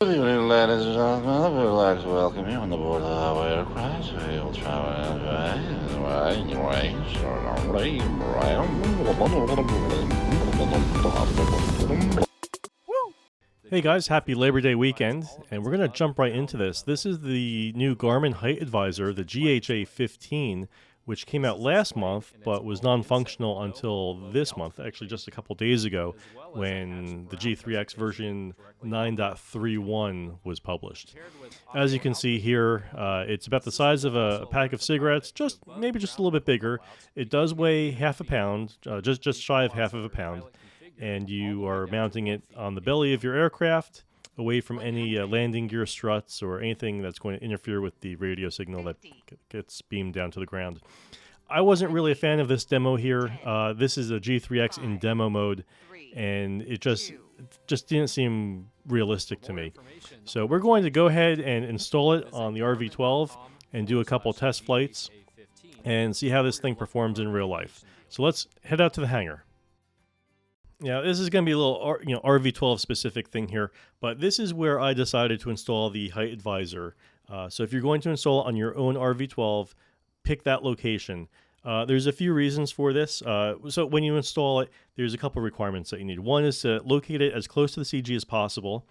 Good evening, ladies and gentlemen. I would like to welcome you on the board of our aircraft. We will travel Hey guys, happy Labor Day weekend, and we're going to jump right into this. This is the new Garmin Height Advisor, the GHA15, which came out last month but was non-functional until this month, actually just a couple days ago, when the G3X version 9.31 was published. As you can see here, it's about the size of a pack of cigarettes, maybe just a little bit bigger. It does weigh half a pound, just shy of half of a pound. And you are mounting it on the belly of your aircraft, away from any landing gear struts or anything that's going to interfere with the radio signal that gets beamed down to the ground. I wasn't really a fan of this demo here. This is a G3X in demo mode, and it just didn't seem realistic to me. So we're going to go ahead and install it on the RV12 and do a couple test flights and see how this thing performs in real life. So let's head out to the hangar. Yeah, this is going to be a little RV12 specific thing here, but this is where I decided to install the Height Advisor. So if you're going to install it on your own RV12, pick that location. There's a few reasons for this. So when you install it, there's a couple requirements that you need. One is to locate it as close to the CG as possible,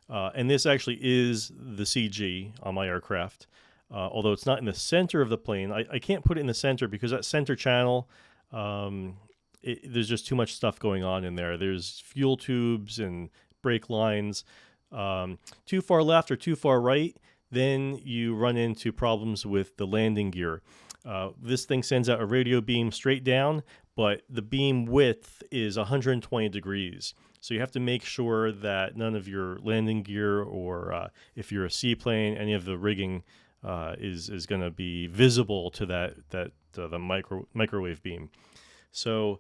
and this actually is the CG on my aircraft. Although it's not in the center of the plane, I can't put it in the center because that center channel, there's just too much stuff going on in there. There's fuel tubes and brake lines. Too far left or too far right, then you run into problems with the landing gear. This thing sends out a radio beam straight down, but the beam width is 120 degrees. So you have to make sure that none of your landing gear or if you're a seaplane, any of the rigging is going to be visible to the microwave beam. So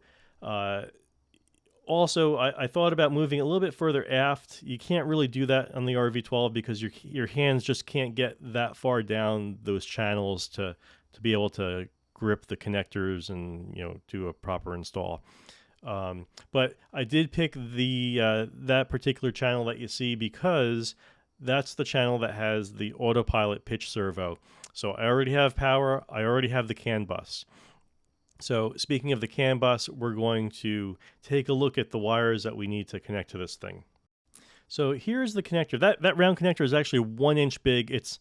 also, I thought about moving a little bit further aft. You can't really do that on the RV12 because your hands just can't get that far down those channels to be able to grip the connectors and do a proper install. But I did pick that particular channel that you see because that's the channel that has the autopilot pitch servo. So I already have power. I already have the CAN bus. So speaking of the CAN bus, we're going to take a look at the wires that we need to connect to this thing. So here's the connector. That round connector is actually 1 inch big. It's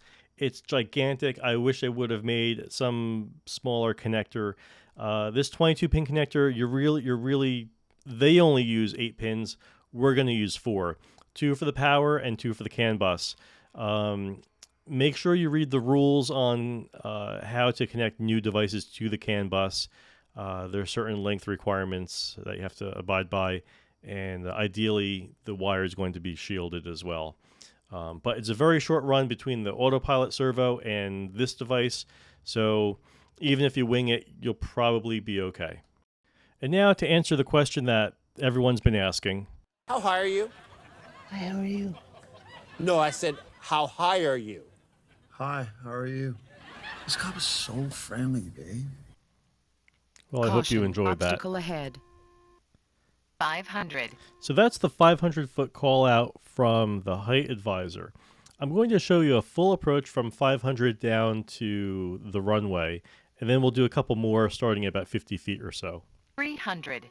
gigantic. I wish they would have made some smaller connector. This 22 pin connector, they only use 8 pins. We're going to use 4. 2 for the power and 2 for the CAN bus. Make sure you read the rules on how to connect new devices to the CAN bus. There are certain length requirements that you have to abide by, and ideally the wire is going to be shielded as well. But it's a very short run between the autopilot servo and this device, so even if you wing it, you'll probably be okay. And now to answer the question that everyone's been asking. How high are you? Hi, how are you? No, I said, how high are you? Hi, how are you? This cop is so friendly, babe. Well, I hope you enjoyed that. Obstacle ahead. 500. So that's the 500-foot call out from the Height Advisor. I'm going to show you a full approach from 500 down to the runway, and then we'll do a couple more starting at about 50 feet or so. 300.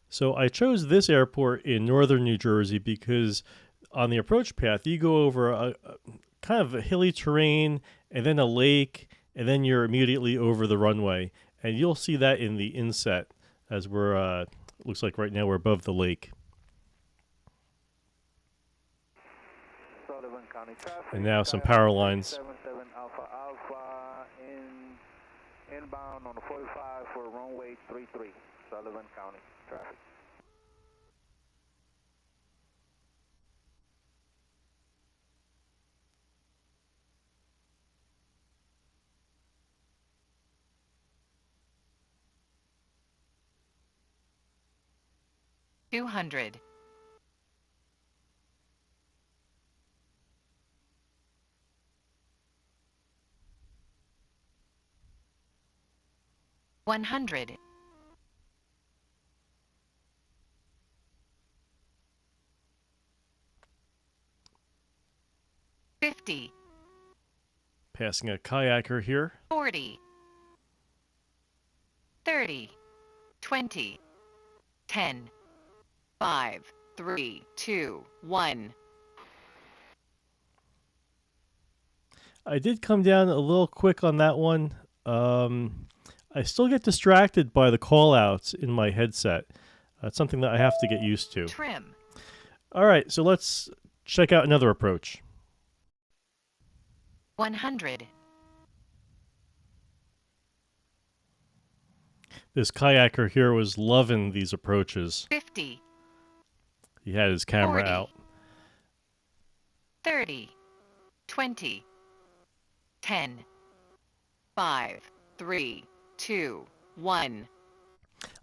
So I chose this airport in northern New Jersey because on the approach path, you go over a kind of a hilly terrain and then a lake, and then you're immediately over the runway. And you'll see that in the inset as we're, looks like right now we're above the lake. And now some power lines. 77 Alpha Alpha inbound on the 45 for runway 33, Sullivan County traffic. $200. 100. 50, Passing a kayaker here. 40, 30, 20, 10, 5, 3, 2, 1. I did come down a little quick on that one. I still get distracted by the callouts in my headset. That's something that I have to get used to. Trim. All right, so let's check out another approach. 100, This kayaker here was loving these approaches. 50, He had his camera 40, out. 30, 20, 10, 5, 3, 2, 1.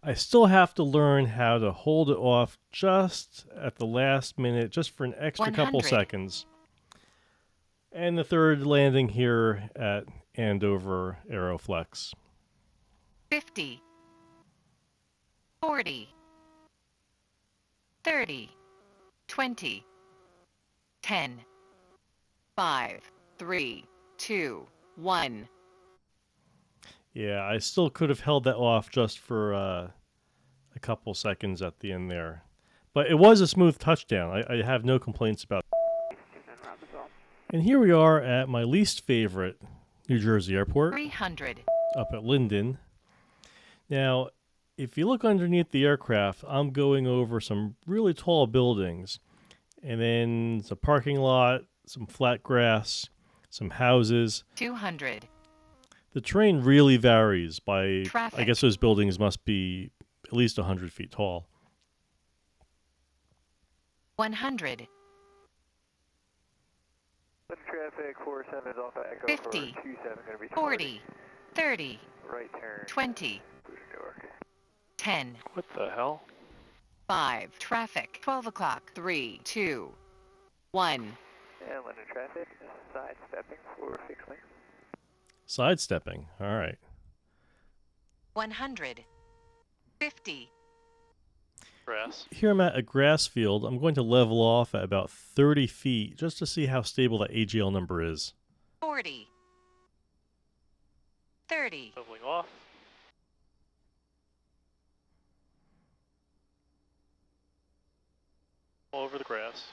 I still have to learn how to hold it off just at the last minute, just for an extra couple 100. seconds. And the third landing here at Andover Aeroflex. 50, 40, 30, 20, 10, 5, 3, 2, 1. Yeah, I still could have held that off just for a couple seconds at the end there. But it was a smooth touchdown. I have no complaints about it. And here we are at my least favorite New Jersey airport, 300, up at Linden. Now, if you look underneath the aircraft, I'm going over some really tall buildings. And then it's a parking lot, some flat grass, some houses. 200, The terrain really varies by, Traffic. I guess those buildings must be at least 100 feet tall. 100, Traffic 47 is off Echo 50, for 27, going to be 40, 30, right turn. 20, Newark. 10, What the hell? 5, traffic, 12 o'clock, 3, 2, 1. And London traffic, side stepping for fixed lane. Sidestepping. All right. 100, 50, Grass. Here I'm at a grass field. I'm going to level off at about 30 feet just to see how stable that AGL number is. 40, 30, Leveling off. All over the grass.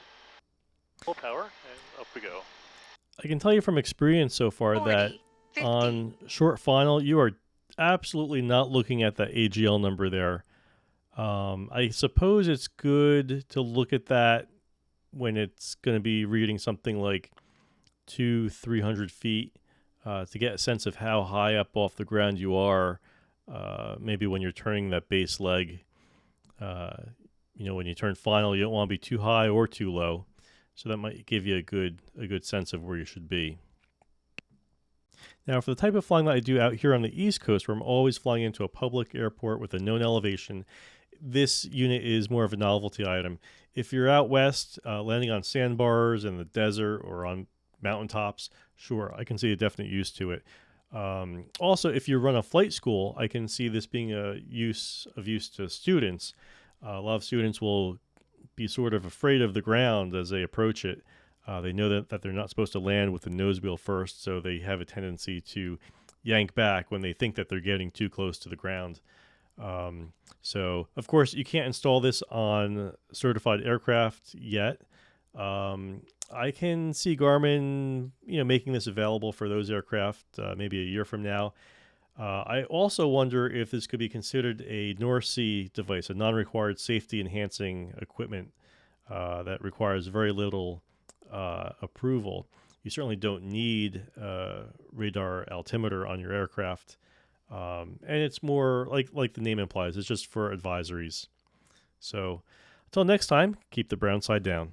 Full power, and up we go. I can tell you from experience so far 40, that 50, on short final, you are absolutely not looking at that AGL number there. I suppose it's good to look at that when it's going to be reading something like 200-300 feet to get a sense of how high up off the ground you are. Maybe when you're turning that base leg, when you turn final, you don't want to be too high or too low. So that might give you a good sense of where you should be. Now, for the type of flying that I do out here on the East Coast, where I'm always flying into a public airport with a known elevation, this unit is more of a novelty item. If you're out west, landing on sandbars in the desert or on mountaintops, sure, I can see a definite use to it. Also, if you run a flight school, I can see this being a use to students. A lot of students will be sort of afraid of the ground as they approach it. They know that they're not supposed to land with the nose wheel first, so they have a tendency to yank back when they think that they're getting too close to the ground. So, of course, you can't install this on certified aircraft yet. I can see Garmin, making this available for those aircraft maybe a year from now. I also wonder if this could be considered a North Sea device, a non-required safety-enhancing equipment that requires very little approval. You certainly don't need radar altimeter on your aircraft. And it's more like the name implies, it's just for advisories. So until next time, keep the brown side down.